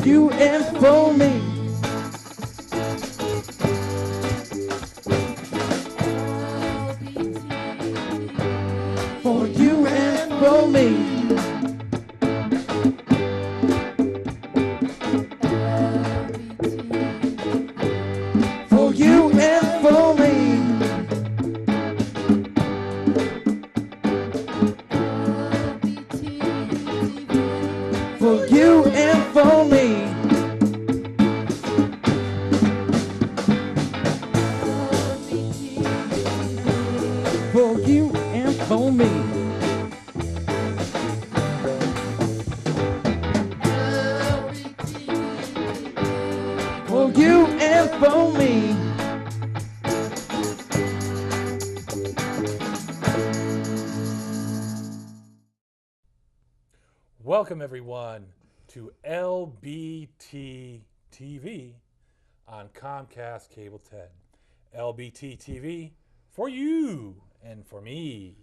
you and for me. For you and for me. For you and for me. For you and for me. For you and for me. For you and for me. Welcome everyone to LBT TV on Comcast Cable 10. LBT TV for you and for me.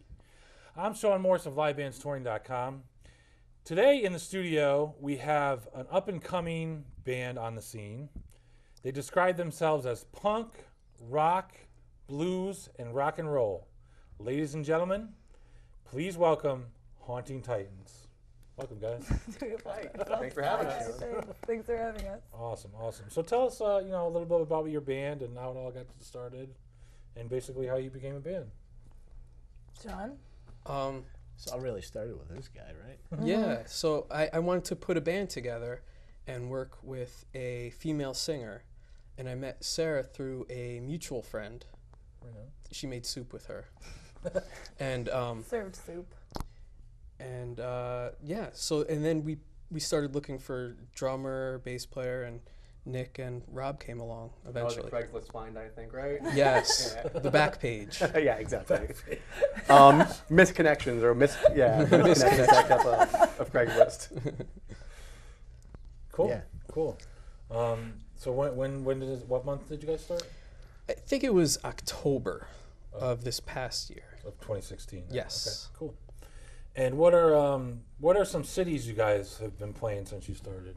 I'm Sean Morris of LiveBandsTouring.com. Today in the studio we have an up-and-coming band on the scene. They describe themselves as punk, rock, blues, and rock and roll. Ladies and gentlemen, please welcome Haunting Titans. Welcome, guys. Thanks for having us. Thanks for having us. Awesome. So tell us, a little bit about your band and how it all got started, and basically how you became a band. John? So I really started with this guy, right? Yeah, so I wanted to put a band together and work with a female singer, and I met Sarah through a mutual friend. Right on. She made soup with her. And Served soup. and then we started looking for drummer, bass player, and Nick and Rob came along eventually. That was a Craigslist find, I think, right? Yes, Yeah. the back page. Yeah, exactly. Misconnections or misconnections of Craigslist. Cool. Yeah. Cool. So what month did you guys start? I think it was October of this past year. Of 2016. Right? Yes. Okay, cool. And what are some cities you guys have been playing since you started?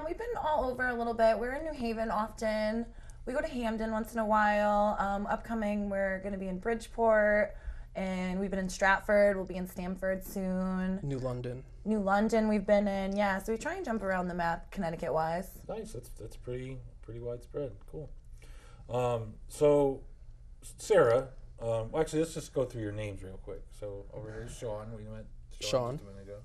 We've been all over a little bit. We're in New Haven often. We go to Hamden once in a while. Upcoming, we're going to be in Bridgeport, and we've been in Stratford. We'll be in Stamford soon. New London. New London we've been in, yeah. So we try and jump around the map, Connecticut-wise. Nice. That's pretty widespread. Cool. So Sarah, actually let's just go through your names real quick. So over here is Sean. We met Sean just a minute ago.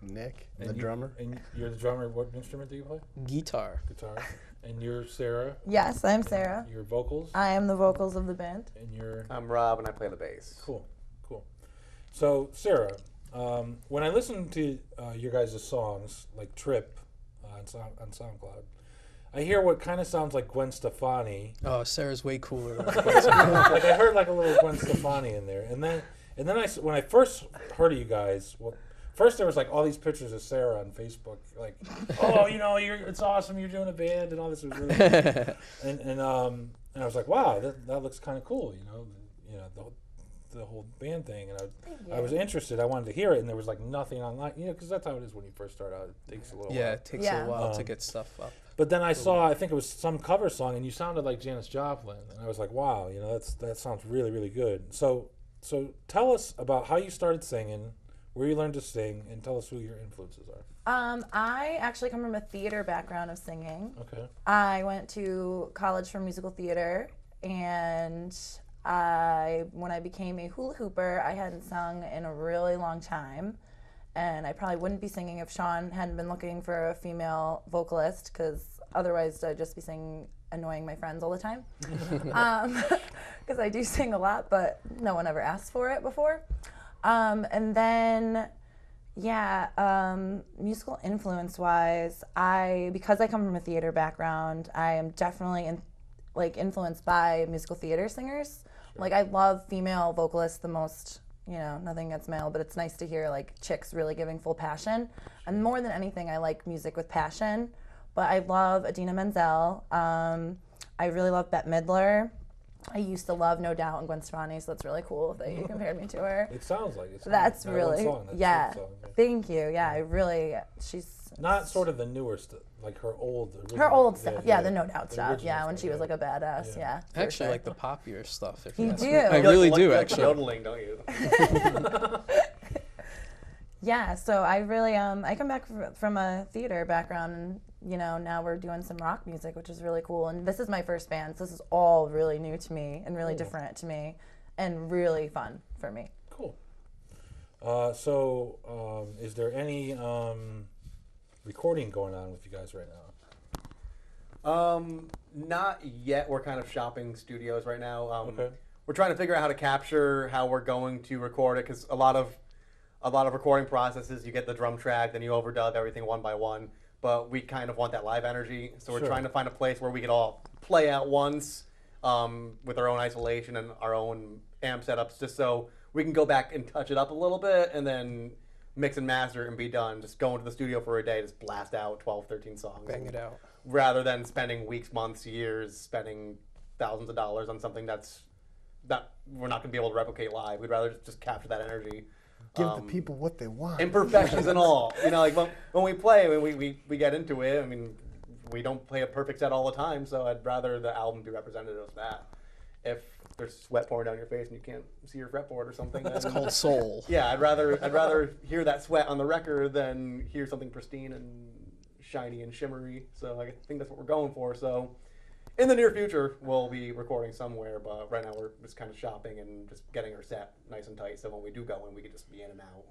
Nick, And the drummer. And you're the drummer. What instrument do you play? Guitar. Guitar. And you're Sarah. Yes, I'm Sarah. Your vocals. I am the vocals of the band. And you're. I'm Rob, and I play the bass. Cool. So Sarah, when I listen to your guys' songs like Trip on SoundCloud, I hear what kind of sounds like Gwen Stefani. Oh, Sarah's way cooler than Like I heard like a little Gwen Stefani in there, and then when I first heard of you guys, first there was like all these pictures of Sarah on Facebook, like, oh, it's awesome, you're doing a band and all this was really cool. and I was like, wow, that looks kind of cool, the whole band thing, and I was interested. I wanted to hear it, and there was like nothing online, because that's how it is when you first start out. It takes a little while. it takes a while to get stuff up. But then I saw, I think it was some cover song, and you sounded like Janis Joplin, and I was like, wow, that sounds really, really good. So tell us about how you started singing, where you learned to sing, and tell us who your influences are. I actually come from a theater background of singing. Okay. I went to college for musical theater, and when I became a hula hooper, I hadn't sung in a really long time, and I probably wouldn't be singing if Sean hadn't been looking for a female vocalist, because otherwise I'd just be singing annoying my friends all the time. Because I do sing a lot, but no one ever asked for it before. And then, musical influence-wise, because I come from a theater background, I am definitely influenced by musical theater singers. Sure. Like, I love female vocalists the most. Nothing against male, but it's nice to hear like chicks really giving full passion. And more than anything, I like music with passion. But I love Idina Menzel. I really love Bette Midler. I used to love No Doubt and Gwen Stefani, so that's really cool that you compared me to her. It sounds like it. That's That really, one song, that's yeah. a good song, Thank you. Yeah, I really, she's Not sort of the newer stuff, like her old. her old stuff. Yeah, the No Doubt the stuff. original Yeah, when stuff, she was yeah. like a badass. Yeah. I for actually sure. like the poppier stuff. If You ask do? me. I You really like, do, like actually. yodeling, don't you? Yeah, so I really I come back from a theater background, and you know now we're doing some rock music, which is really cool. And this is my first band, so this is all really new to me and really different to me, and really fun for me. Cool. Is there any recording going on with you guys right now? Not yet. We're kind of shopping studios right now. Okay. We're trying to figure out how to capture how we're going to record it, because a lot of recording processes, you get the drum track, then you overdub everything one by one. But we kind of want that live energy, so we're Sure. trying to find a place where we could all play at once with our own isolation and our own amp setups, just so we can go back and touch it up a little bit and then mix and master and be done. Just go into the studio for a day, just blast out 12, 13 songs. Bang it out. Rather than spending weeks, months, years, spending thousands of dollars on something that we're not going to be able to replicate live. We'd rather just capture that energy. Give the people what they want. Imperfections and all. You know, like when we play, when we get into it, I mean, we don't play a perfect set all the time, so I'd rather the album be representative of that. If there's sweat pouring down your face and you can't see your fretboard or something, It's then, called soul. yeah, I'd rather hear that sweat on the record than hear something pristine and shiny and shimmery. So I think that's what we're going for. So in the near future, we'll be recording somewhere, but right now we're just kind of shopping and just getting our set nice and tight, so when we do go in, we can just be in and out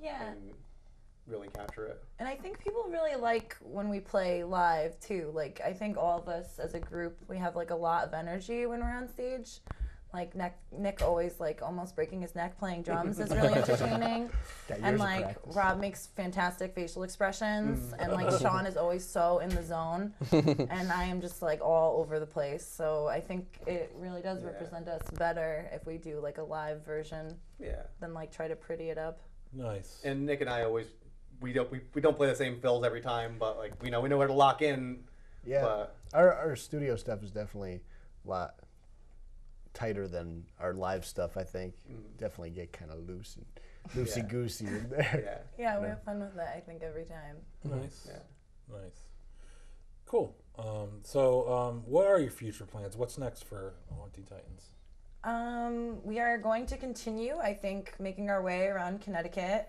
Yeah. and really capture it. And I think people really like when we play live too. Like I think all of us as a group, we have like a lot of energy when we're on stage. Like Nick always like almost breaking his neck playing drums is really entertaining. Got years And of like practice. Rob makes fantastic facial expressions, and like Sean is always so in the zone, and I am just like all over the place. So I think it really does represent us better if we do like a live version Yeah. than like try to pretty it up. Nice. And Nick and I always we don't play the same fills every time, but like we know where to lock in. Yeah, But our studio stuff is definitely a lot tighter than our live stuff. I think definitely get kind of loose and loosey goosey in there. yeah. Yeah, we have fun with that. I think every time. Nice. Yeah. Nice. Cool. What are your future plans? What's next for Haunting Titans? We are going to continue, I think, making our way around Connecticut.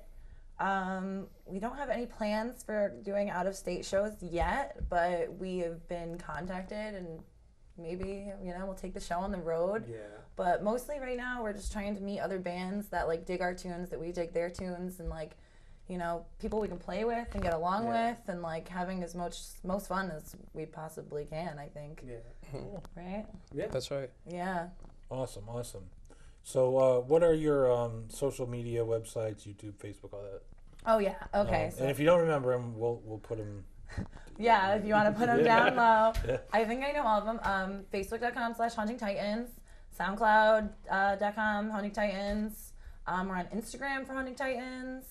We don't have any plans for doing out-of-state shows yet, but we have been contacted, and maybe, you know, we'll take the show on the road. Yeah. But mostly right now, we're just trying to meet other bands that, like, dig our tunes, that we dig their tunes, and, like, you know, people we can play with and get along with, and, like, having as most fun as we possibly can, I think. Yeah. Cool. Right? Yeah. That's right. Yeah. Awesome. So, what are your social media websites? YouTube, Facebook, all that. Oh, yeah. Okay. And if you don't remember them, we'll put them. Yeah, if you want to put them down low. Yeah. I think I know all of them. Facebook.com/Haunting Titans, SoundCloud.com, Haunting Titans. We're on Instagram for Haunting Titans.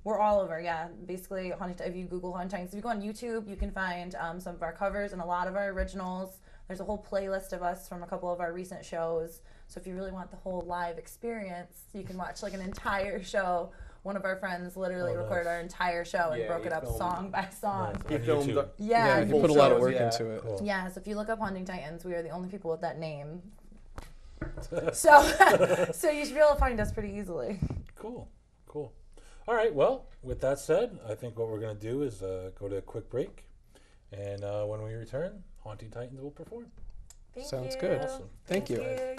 We're all over, yeah. Basically, if you Google Haunting Titans, if you go on YouTube, you can find some of our covers and a lot of our originals. There's a whole playlist of us from a couple of our recent shows. So if you really want the whole live experience, you can watch like an entire show. One of our friends literally recorded our entire show and Yeah, broke he it up filmed- song by song. He On filmed. YouTube. Yeah, you full put a lot of shows, work yeah. into it. Cool. Yeah, so if you look up Haunting Titans, we are the only people with that name. So you should be able to find us pretty easily. Cool. All right. Well, with that said, I think what we're going to do is go to a quick break. And when we return, Haunting Titans will perform. Thank Sounds you. good. Awesome. Thank you. Yay.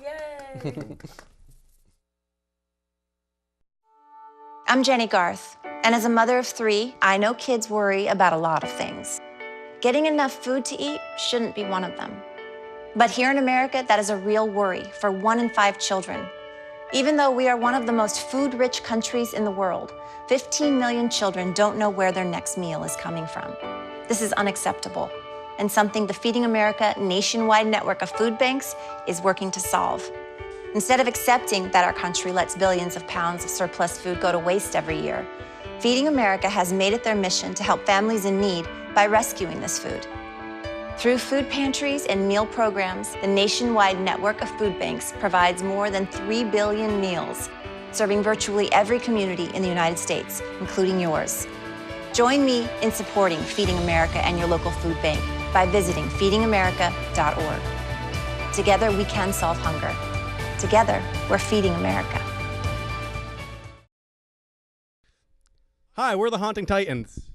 I'm Jenny Garth, and as a mother of 3, I know kids worry about a lot of things. Getting enough food to eat shouldn't be one of them. But here in America, that is a real worry for 1 in 5 children. Even though we are one of the most food-rich countries in the world, 15 million children don't know where their next meal is coming from. This is unacceptable, and something the Feeding America nationwide network of food banks is working to solve. Instead of accepting that our country lets billions of pounds of surplus food go to waste every year, Feeding America has made it their mission to help families in need by rescuing this food. Through food pantries and meal programs, the nationwide network of food banks provides more than 3 billion meals, serving virtually every community in the United States, including yours. Join me in supporting Feeding America and your local food bank by visiting feedingamerica.org. Together, we can solve hunger. Together, we're feeding America. Hi, we're the Haunting Titans.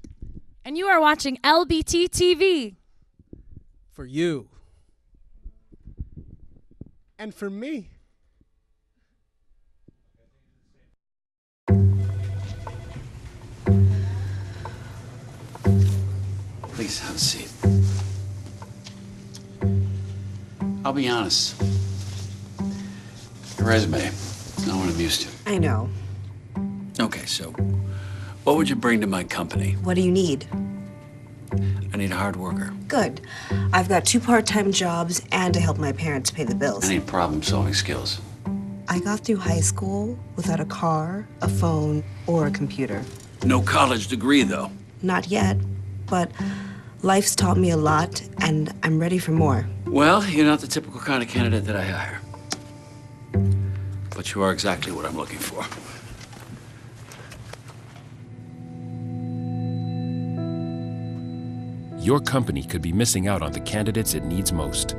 And you are watching LBT TV. For you. And for me. Please have a seat. I'll be honest. Your resume is not what I'm used to. I know. Okay, so what would you bring to my company? What do you need? I need a hard worker. Good. I've got 2 part-time jobs and to help my parents pay the bills. I need problem-solving skills. I got through high school without a car, a phone, or a computer. No college degree, though. Not yet, but life's taught me a lot, and I'm ready for more. Well, you're not the typical kind of candidate that I hire. But you are exactly what I'm looking for. Your company could be missing out on the candidates it needs most.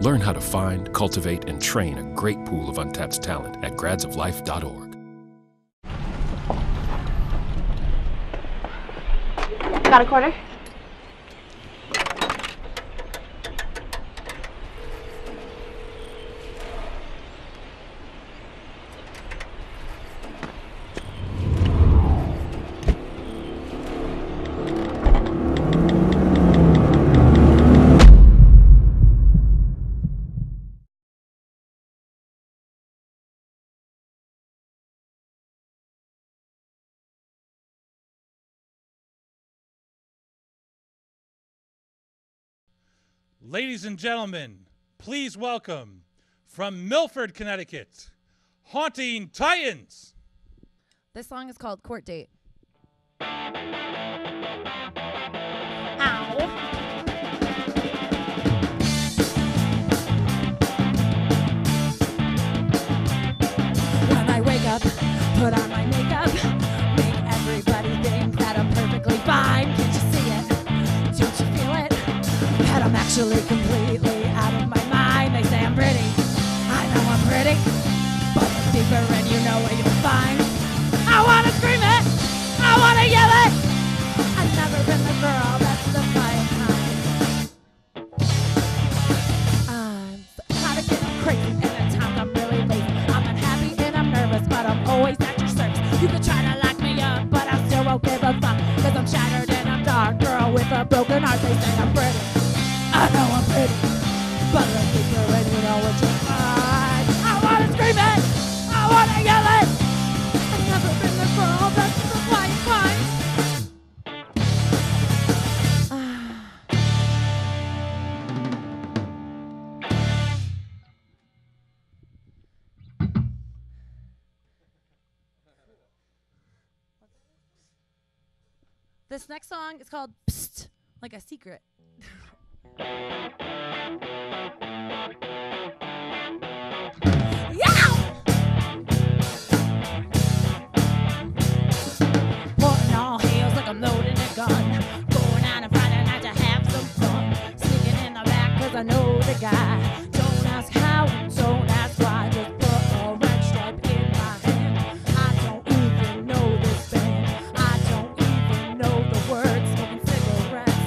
Learn how to find, cultivate, and train a great pool of untapped talent at gradsoflife.org. Got a quarter? Ladies and gentlemen, please welcome from Milford, Connecticut, Haunting Titans. This song is called Court Date. When I wake up, put on my makeup, make everybody think that I'm perfectly fine. Can't you see it? Don't you feel it? That I'm actually completely out of my mind. They say I'm pretty. I know I'm pretty. But look deeper and you know what you'll find. I wanna scream it. I wanna yell it. I've never been the girl that's the fine kind. I'm tired of getting crazy and at times I'm really lazy. I'm unhappy and I'm nervous, but I'm always at your service. You can try to lock me up, but I still won't give a fuck. Cause I'm shattered and I'm dark. Girl with a broken heart, they say I'm pretty. I know I'm pretty, but look deeper and you know what you'll find. I wanna scream it, I wanna yell it. I've never been the girl that's the flying kind. This next song is called Psst, like a secret. Putting all heels like I'm loading a gun. Going out and Friday night to have some fun. Sneaking in the back cause I know the guy. Don't ask how, don't ask why. Just put a red stripe in my hand. I don't even know this band. I don't even know the words. Smoking cigarettes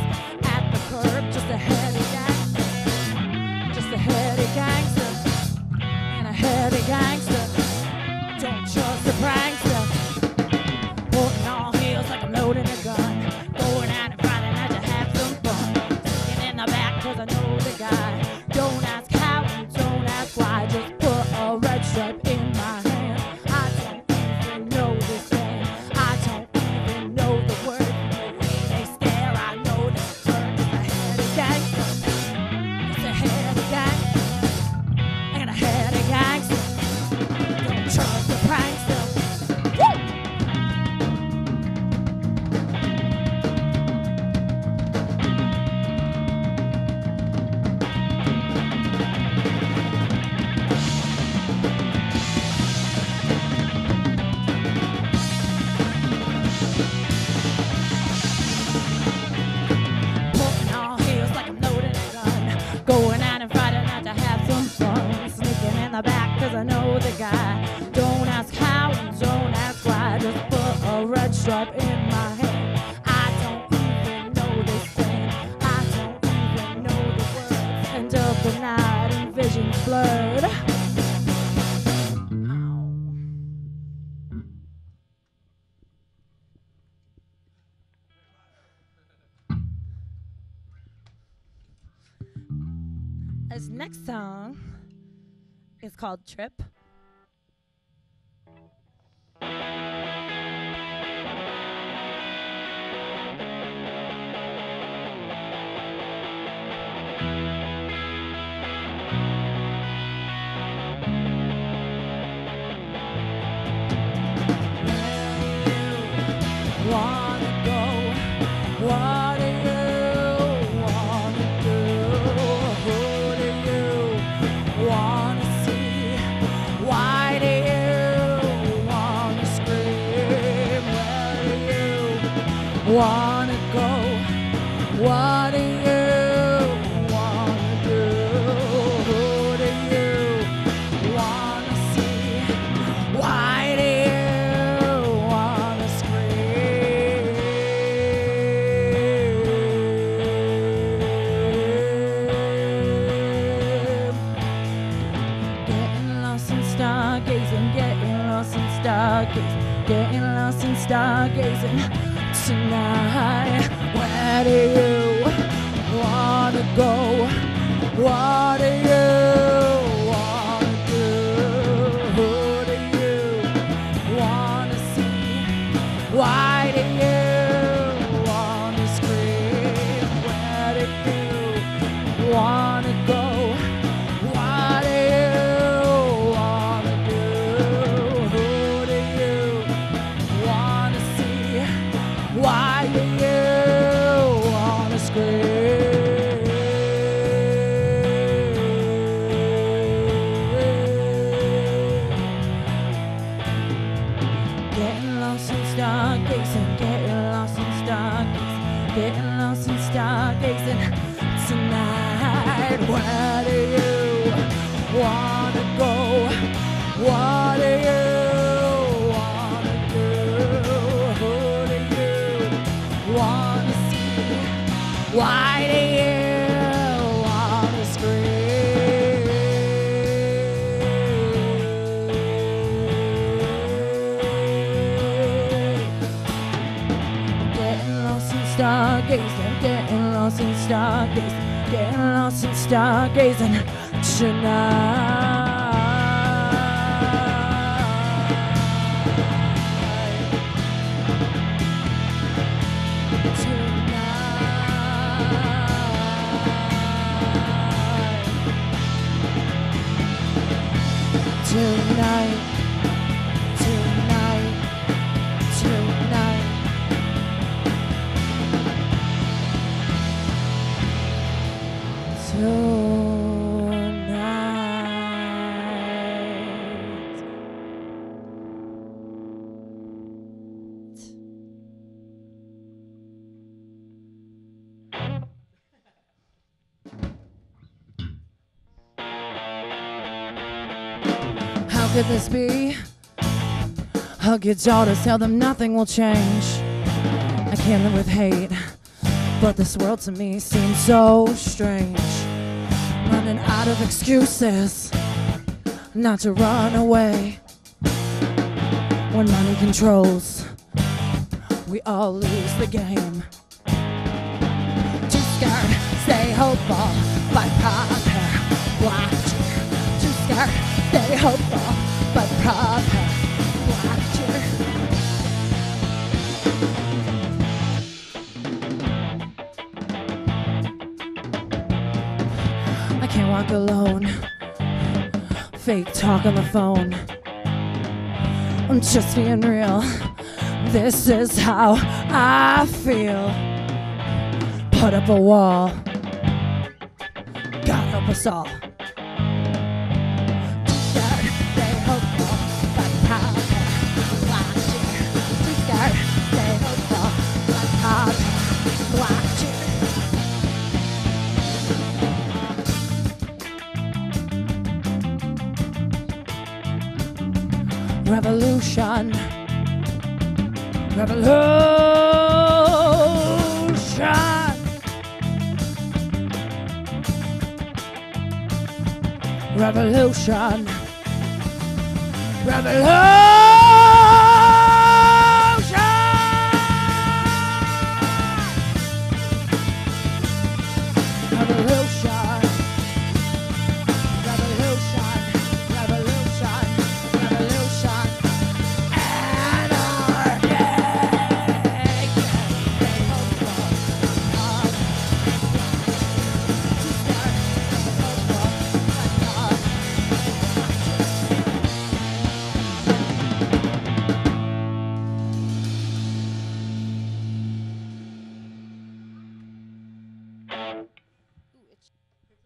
at the curb just ahead of that. other guy. Don't ask how and don't ask why. Just put a red stripe in my hand. I don't even know this thing. I don't even know the words. End of the night and visions blurred. This next song is called Trip. Wanna go? What do you wanna do? Who do you wanna see? Why do you wanna scream? Where do you wanna go? What do you wanna do? Who do you wanna see? Why do you wanna scream? Getting lost in stargazing, getting lost in stargazing, getting lost in stargazing tonight. Where do you wanna go? What do you wanna do? Who do you wanna see? Why do you wanna scream? Where do you wanna go? What do you wanna do? Who do you wanna see? Why do you wanna scream? Getting lost in stargazing, getting lost in stargazing, getting lost in stargazing tonight. Where do you wanna go? What do you wanna do? Who do you wanna see? Why do you wanna scream? Getting lost in stargazing, getting lost in stargazing, getting lost in stargazing tonight. Tonight, tonight, tonight. Tonight. How could this be? Hug your daughters, tell them nothing will change. I can't live with hate, but this world to me seems so strange. Running out of excuses not to run away. When money controls, we all lose the game. Too scared, stay hopeful, but prepare. Black cheer. Too scared, stay hopeful, but prepare. Black cheer. I can't walk alone. Fake talk on the phone. I'm just being real. This is how I feel. Put up a wall. God help us all. Too scared, stay hopeful, but proud. Black cheer. Too scared, stay hopeful, but proud. Black cheer. Revolution. Revolution. Revolution. Revolution.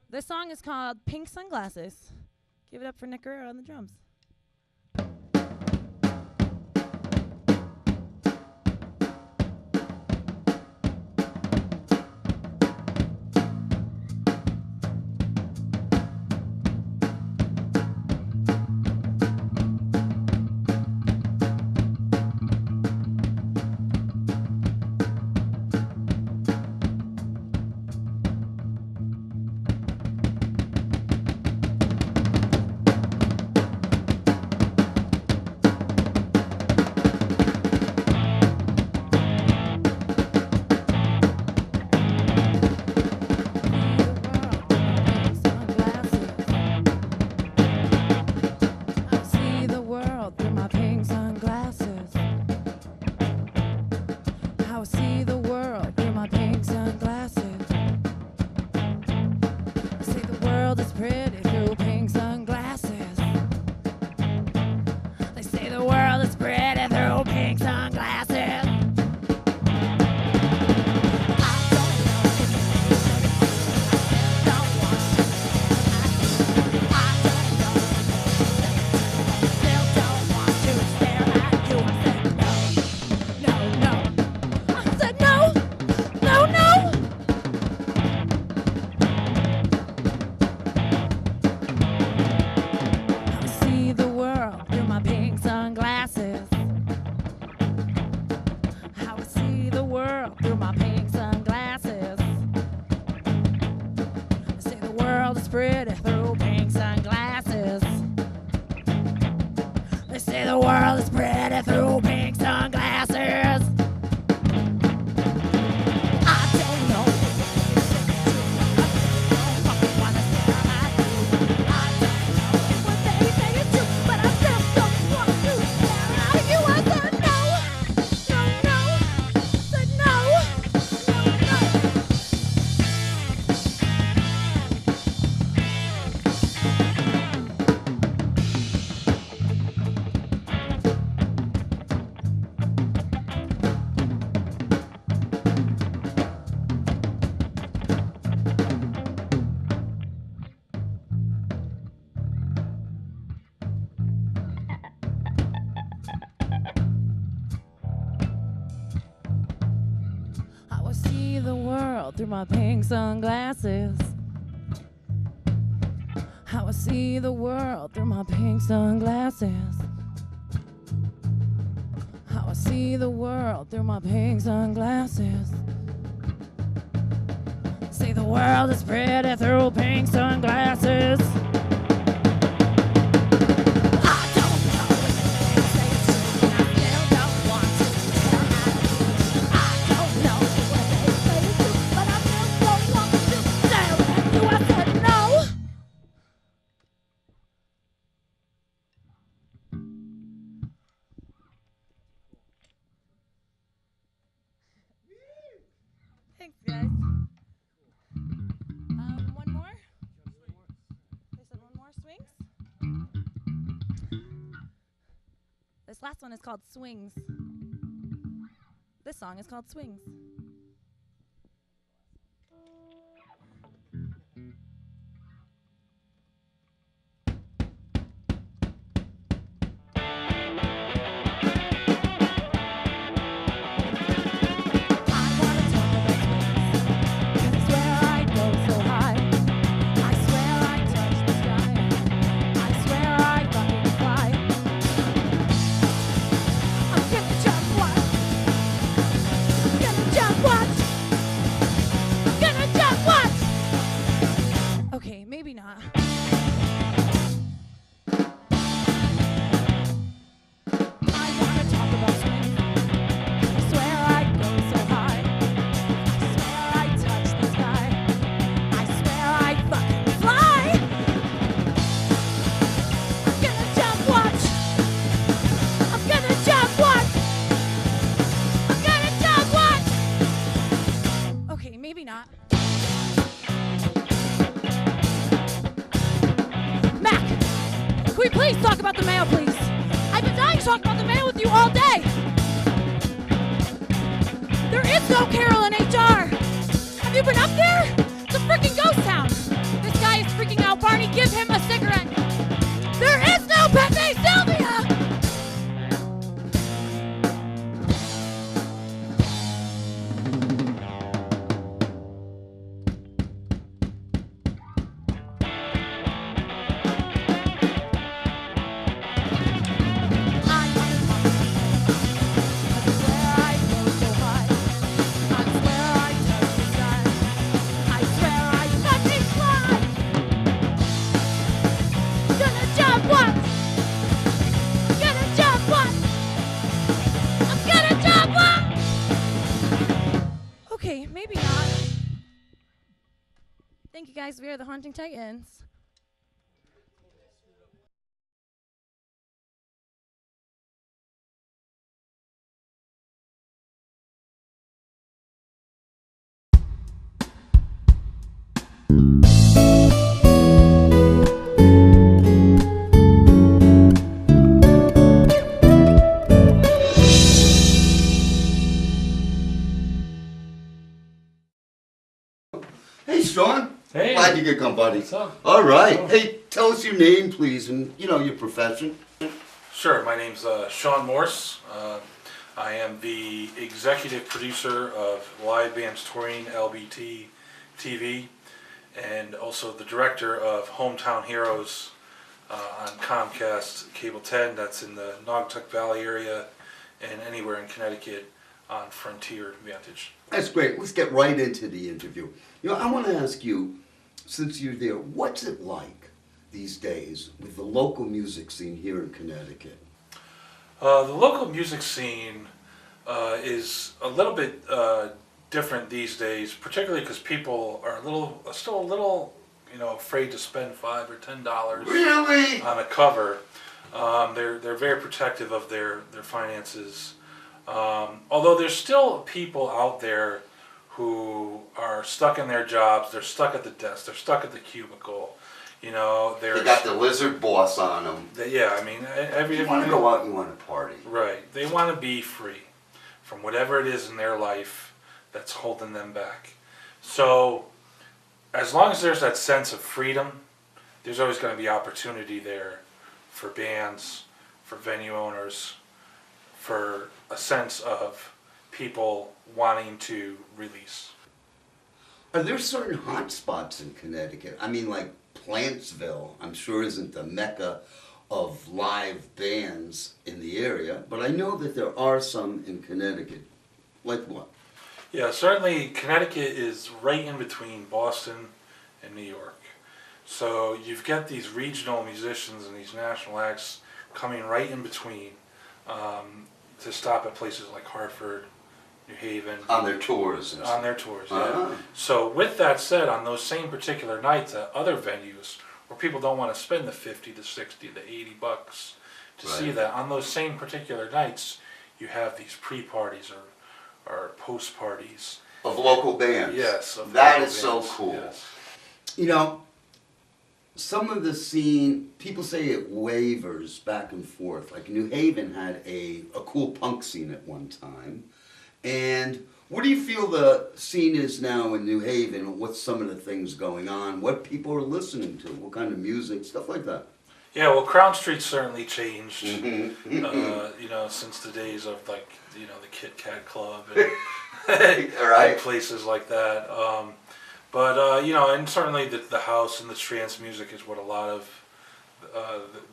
This song is called Pink Sunglasses. Give it up for Nick Guerrero on the drums. Through my pink sunglasses, how I see the world through my pink sunglasses, how I see the world through my pink sunglasses. See the world is pretty through pink sunglasses. Thanks, guys. One more? They said one more swings? This last one is called Swings. This song is called Swings. talk about the mail, please? I've been dying to talk about the mail with you all day. There is no Carol in HR. Have you been up there? It's a freaking ghost town. This guy is freaking out. Barney, give him a cigarette. There is no Pepe Sylvia. Okay, maybe not. Thank you guys. We are the Haunting Titans. Hey, Sean. Hey. Glad you could come, buddy. What's up? All right. What's up? Hey, tell us your name, please, and, your profession. Sure, my name's Sean Morse. I am the executive producer of Live Bands Touring LBT TV, and also the director of Hometown Heroes on Comcast Cable 10. That's in the Naugatuck Valley area and anywhere in Connecticut on Frontier Vantage. That's great. Let's get right into the interview. I want to ask you, since you're there, what's it like these days with the local music scene here in Connecticut? The local music scene is a little bit different these days, particularly because people are still a little, afraid to spend $5 or $10 Really? on a cover. They're very protective of their finances. Although there's still people out there who are stuck in their jobs, they're stuck at the desk, they're stuck at the cubicle. They got the lizard boss on them. You want to go out, you want to party. Right. They want to be free from whatever it is in their life that's holding them back. So, as long as there's that sense of freedom, there's always going to be opportunity there for bands, for venue owners, for a sense of people wanting to release. Are there certain hot spots in Connecticut? I mean, like Plantsville, I'm sure isn't the mecca of live bands in the area, but I know that there are some in Connecticut. Like what? Yeah, certainly Connecticut is right in between Boston and New York. So you've got these regional musicians and these national acts coming right in between to stop at places like Hartford, New Haven. On their tours. On their tours, yeah. So with that said, on those same particular nights at other venues where people don't want to spend the 50, the 60, the $80 to see that, on those same particular nights, you have these pre-parties or post-parties. Of local bands. Yes. That is so cool. Yes. Some of the scene, people say it wavers back and forth. Like New Haven had a cool punk scene at one time. And what do you feel the scene is now in New Haven? What's some of the things going on? What people are listening to? What kind of music? Stuff like that. Yeah, well, Crown Street certainly changed, since the days of the Kit Kat Club and places like that. And certainly the house and the trance music is what a lot of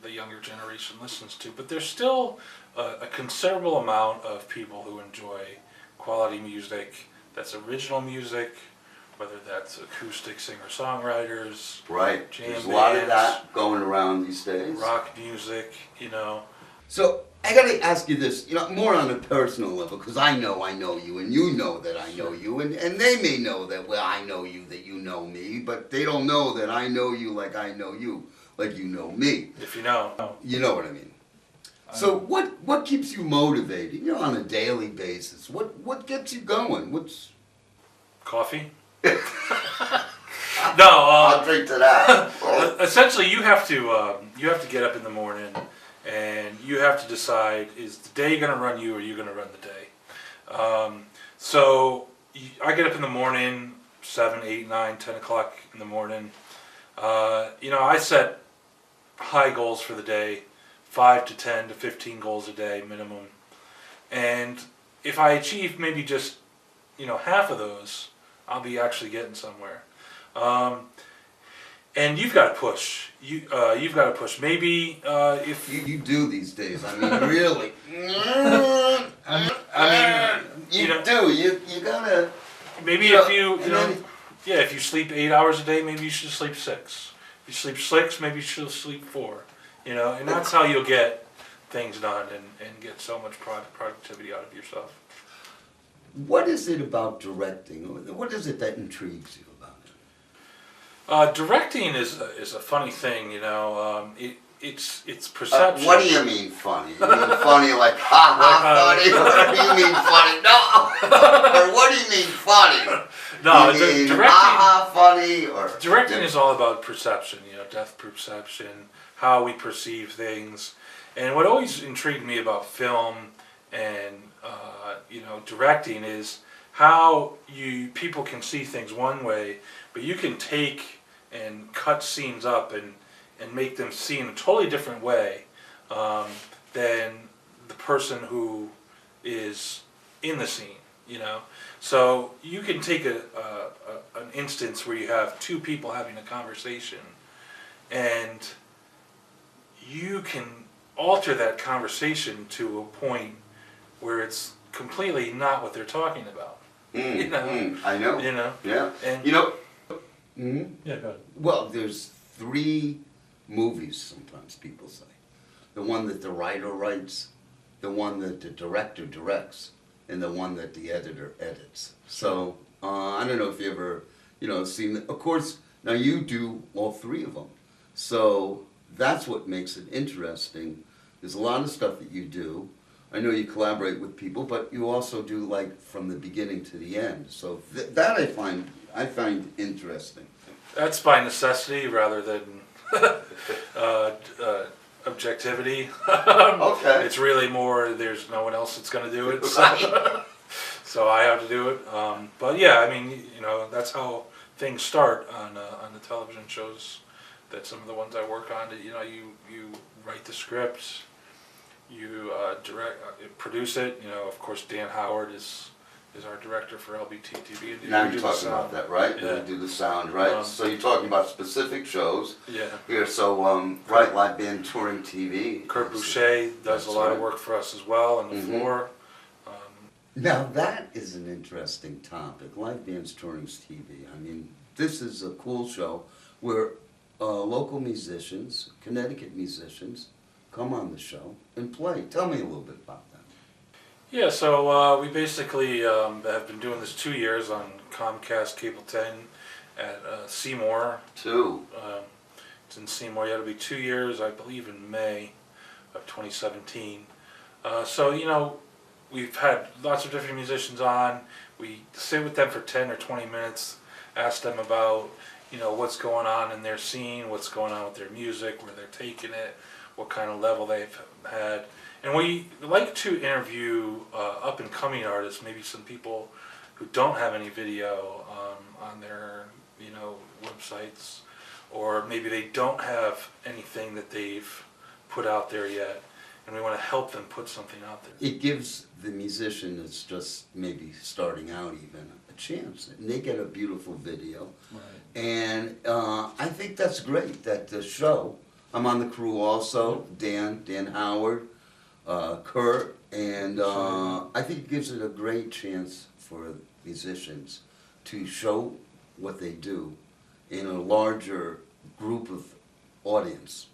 the younger generation listens to. But there's still a considerable amount of people who enjoy quality music that's original music, whether that's acoustic singer-songwriters, jam There's bands, a lot of that going around these days. rock music, So I gotta ask you this, more on a personal level, because I know you, and you know that I know you, and they may know that, well, I know you, that you know me, but they don't know that I know you like I know you, like you know me. If you know. You know what I mean. So what keeps you motivated, on a daily basis? What gets you going? What's coffee? No, I'll drink to that. Essentially, you have to get up in the morning and you have to decide, is the day going to run you or are you going to run the day? So I get up in the morning, 7, 8, 9, 10 o'clock in the morning. I set high goals for the day, 5 to 10 to 15 goals a day minimum. And if I achieve maybe just, half of those, I'll be actually getting somewhere. And you've got to push. You've got to push. Maybe if you do these days. I mean, really. You do. You gotta. Maybe if if you sleep 8 hours a day, maybe you should sleep 6. If you sleep 6, maybe you should sleep 4. And that's how you'll get things done and get so much productivity out of yourself. What is it about directing? What is it that intrigues you about it? Directing is a funny thing, it's perception. What do you mean funny? You mean funny like ha ha funny? What do you mean funny? No. Or what do you mean funny? No, you mean directing. Ha ha funny or directing is all about perception. Depth perception, how we perceive things, and what always intrigued me about film and directing is how people can see things one way, but you can take and cut scenes up and make them see in a totally different way than the person who is in the scene, So you can take an instance where you have two people having a conversation and you can alter that conversation to a point where it's completely not what they're talking about. I know. Yeah. And yeah, go ahead. Well, there's 3 movies, sometimes people say. The one that the writer writes, the one that the director directs, and the one that the editor edits. So, I don't know if you ever, seen it. Of course, now you do all 3 of them. So, that's what makes it interesting. There's a lot of stuff that you do. I know you collaborate with people, but you also do like from the beginning to the end. So that I find interesting. That's by necessity rather than objectivity. Okay. It's really more there's no one else that's going to do it, so I have to do it. But yeah, I mean, that's how things start on the television shows. That some of the ones I work on, you write the script. You produce it. Of course, Dan Howard is our director for LBT TV. Now you're talking about that, right? Yeah. You do the sound, right? So you're talking about specific shows. Yeah. Here, so right, Live Band Touring TV. Kurt Boucher does a lot of work for us as well on the floor. Now that is an interesting topic. Live Bands Touring TV. I mean, this is a cool show where local musicians, Connecticut musicians, come on the show and play. Tell me a little bit about that. Yeah, so we basically have been doing this 2 years on Comcast Cable 10 at Seymour. 2. It's in Seymour. Yeah, it'll be 2 years, I believe, in May of 2017. So, we've had lots of different musicians on. We sit with them for 10 or 20 minutes, ask them about, what's going on in their scene, what's going on with their music, where they're taking it, what kind of level they've had. And we like to interview up-and-coming artists, maybe some people who don't have any video on their, websites, or maybe they don't have anything that they've put out there yet, and we want to help them put something out there. It gives the musician that's just maybe starting out even a chance, and they get a beautiful video. Right. And I think that's great that the show, I'm on the crew also, Dan Howard, Kurt, and I think it gives it a great chance for musicians to show what they do in a larger group of audience.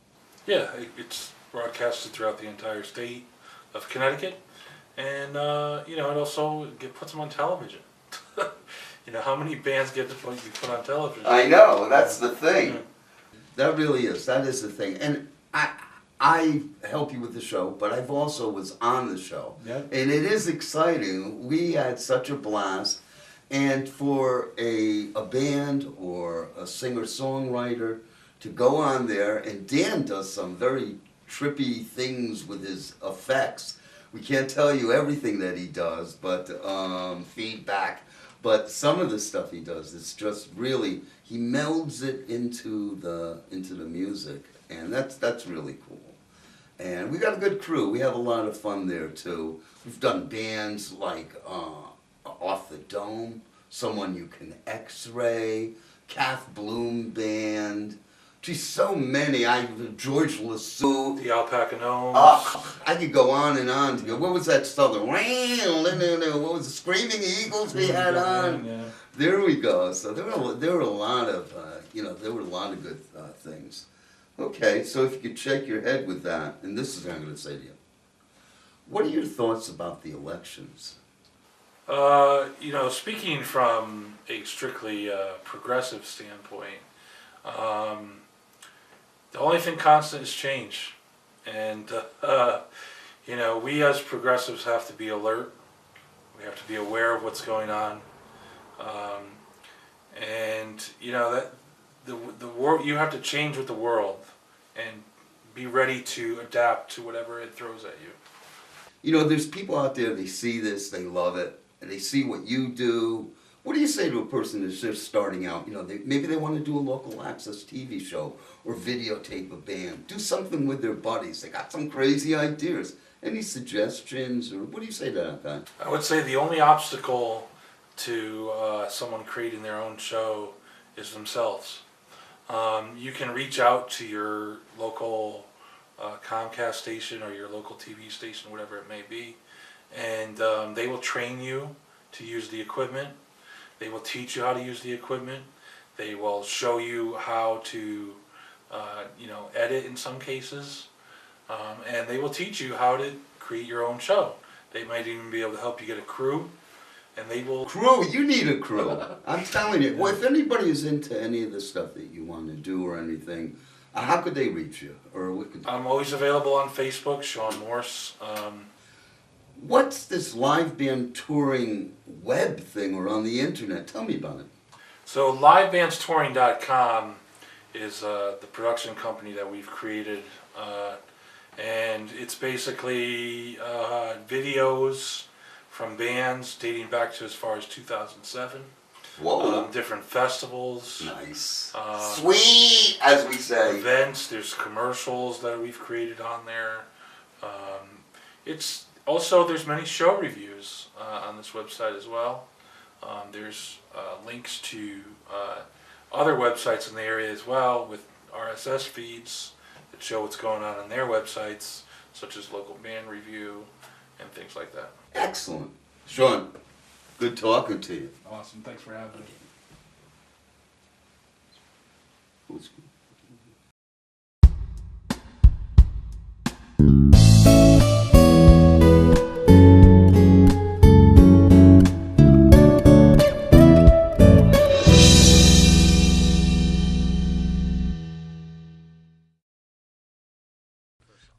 Yeah, it's broadcasted throughout the entire state of Connecticut, and it also puts them on television. How many bands get to be put on television? I know, that's the thing. Yeah. That really is. That is the thing. And I help you with the show, but I've also was on the show. Yep. And it is exciting. We had such a blast. And for a band or a singer-songwriter to go on there, and Dan does some very trippy things with his effects. We can't tell you everything that he does, but feedback. But some of the stuff he does, it's just really, he melds it into the music, and that's really cool. And we got a good crew. We have a lot of fun there too. We've done bands like Off the Dome, Someone You Can X-Ray, Kath Bloom Band. Geez, so many. George Lasso. The Alpaca Gnomes. I could go on and on to go. What was that southern? What was the Screaming Eagles we had on? Yeah. There we go. So there were a lot of there were a lot of good things. Okay, so if you could shake your head with that, and this is what I'm going to say to you. What are your thoughts about the elections? Speaking from a strictly progressive standpoint, the only thing constant is change. And, we as progressives have to be alert. We have to be aware of what's going on. That the world, you have to change with the world and be ready to adapt to whatever it throws at you. There's people out there, they see this, they love it, and they see what you do. What do you say to a person that's just starting out? Maybe they want to do a local access TV show or videotape a band, do something with their buddies. They got some crazy ideas. Any suggestions, or what do you say to that guy? I would say the only obstacle to someone creating their own show is themselves. You can reach out to your local Comcast station or your local TV station, whatever it may be, and they will train you to use the equipment. They will teach you how to use the equipment. They will show you how to, edit in some cases, and they will teach you how to create your own show. They might even be able to help you get a crew, and they will... Crew? You need a crew. I'm telling you. Well, if anybody is into any of the stuff that you want to do or anything, how could they reach you? Or what could... I'm always available on Facebook, Sean Morse. What's this live band touring web thing or on the internet? Tell me about it. So livebandstouring.com is the production company that we've created, and it's basically videos from bands dating back to as far as 2007. Whoa. Different festivals. Nice. Sweet, as we say. Events. There's commercials that we've created on there. There's many show reviews on this website as well. There's links to other websites in the area as well with RSS feeds that show what's going on their websites, such as local band review and things like that. Excellent. Sean, good talking to you. Awesome. Thanks for having me.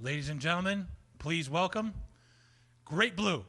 Ladies and gentlemen, please welcome Great Blue.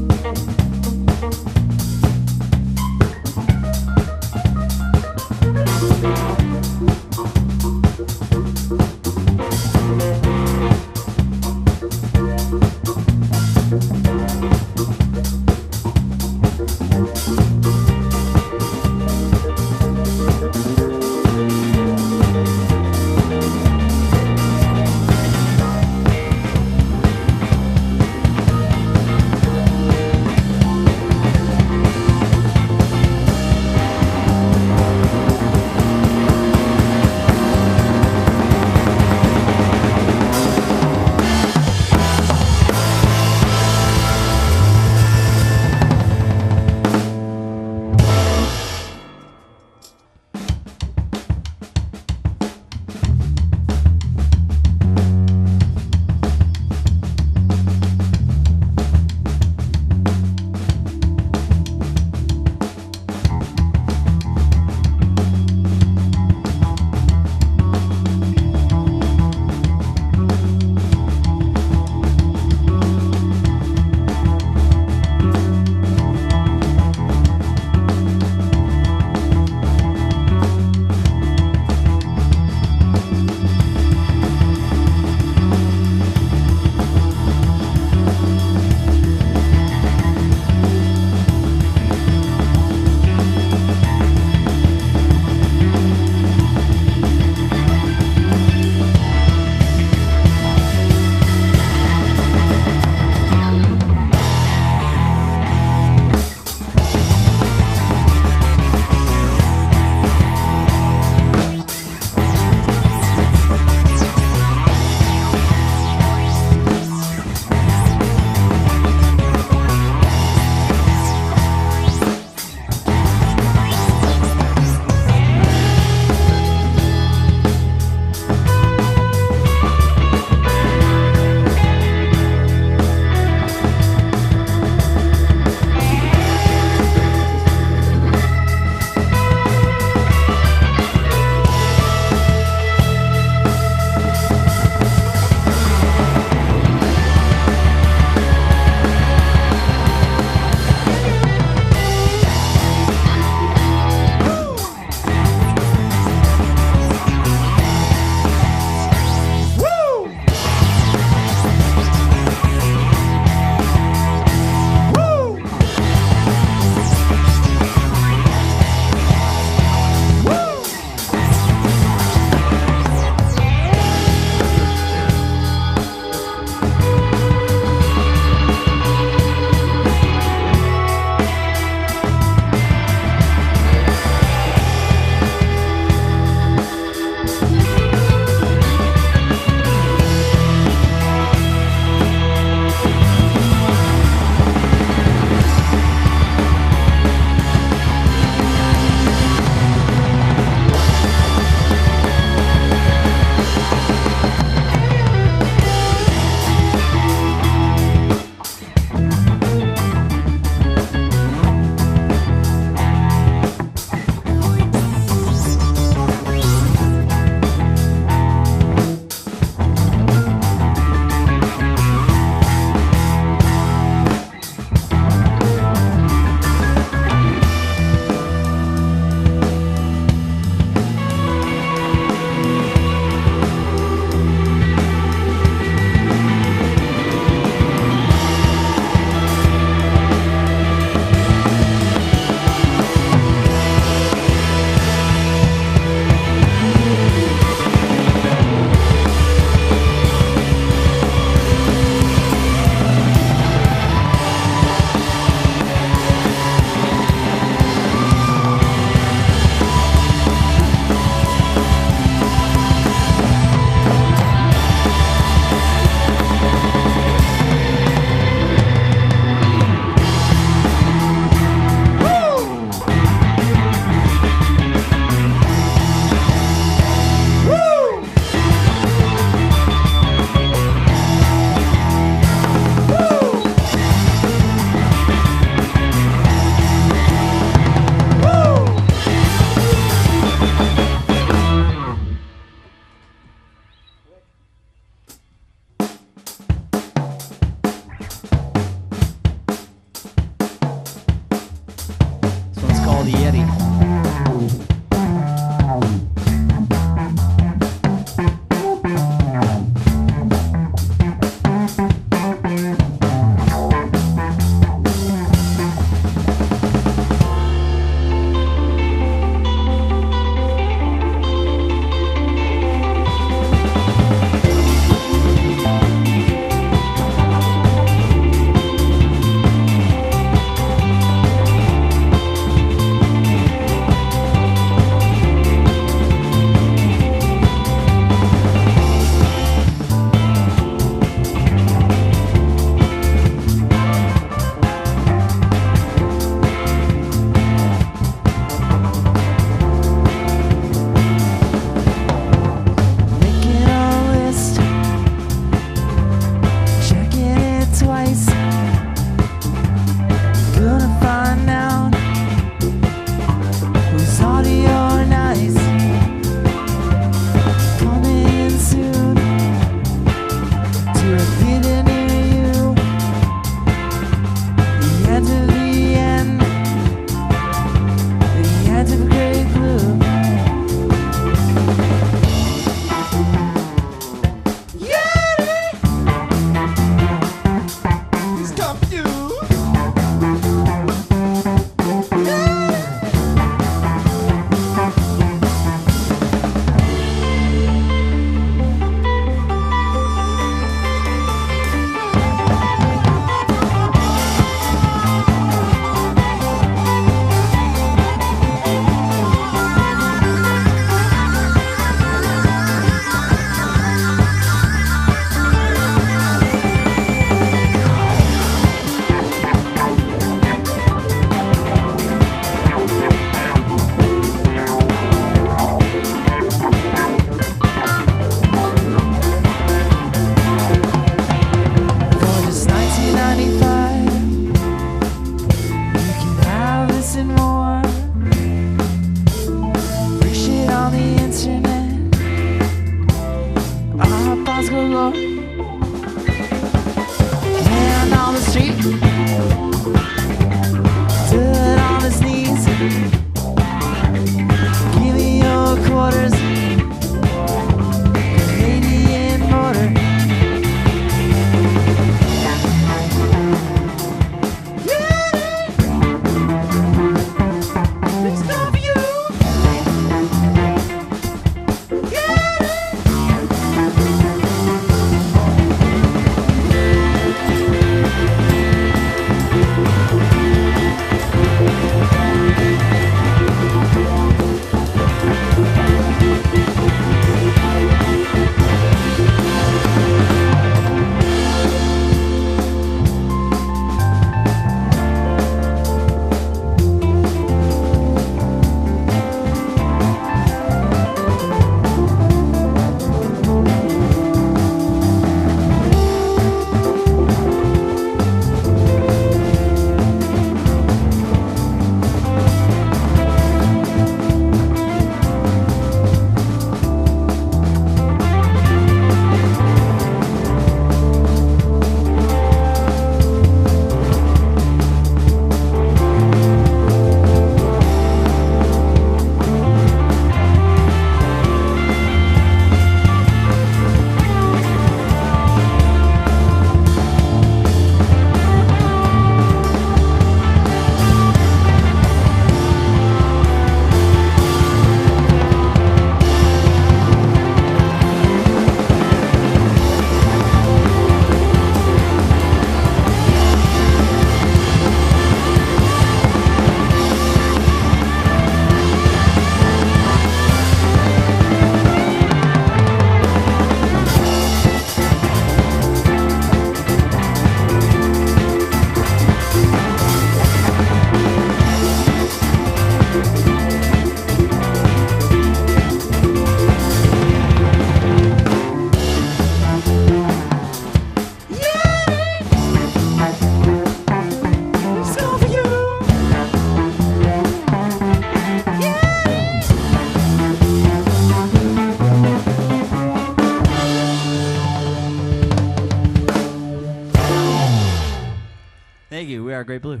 Thank you. We are Great Blue.